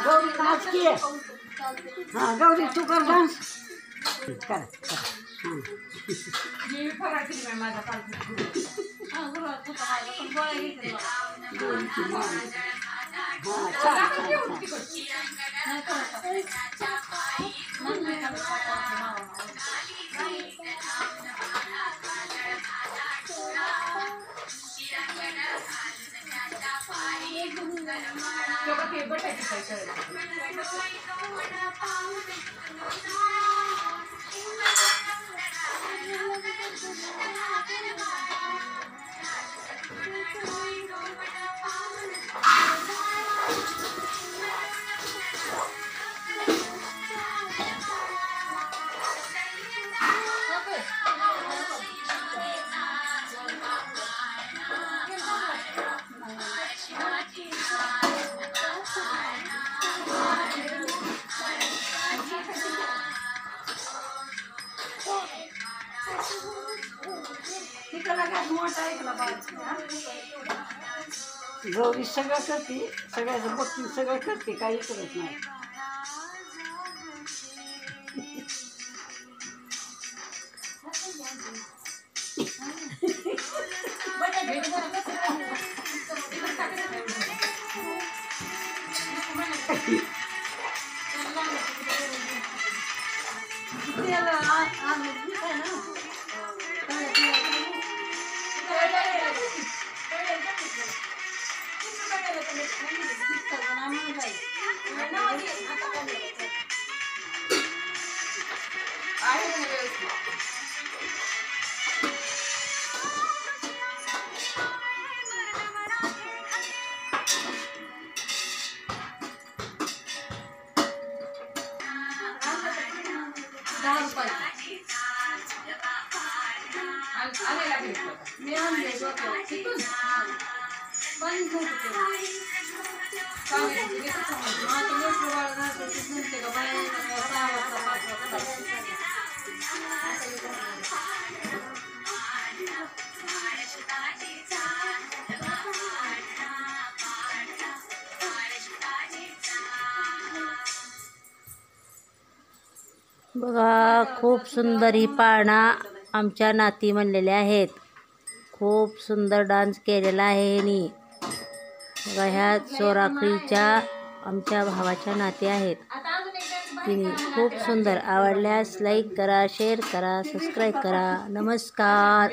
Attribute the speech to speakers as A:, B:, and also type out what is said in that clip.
A: गौरी नाच की हाँ गौरी तू कर डान्स कर गौरी सगळं करते सगळ्याचं बघती सगळं करते काही करत नाही बघा खूप सुंदर ही पाळणा आमच्या नाती म्हणलेल्या आहेत. खूप सुंदर डान्स केलेला आहे ह्यांनी. बघा ह्या चोराखळीच्या आमच्या भावाच्या नाती आहेत. तिने खूप सुंदर आवडल्यास लाईक करा, शेअर करा, सबस्क्राईब करा. नमस्कार.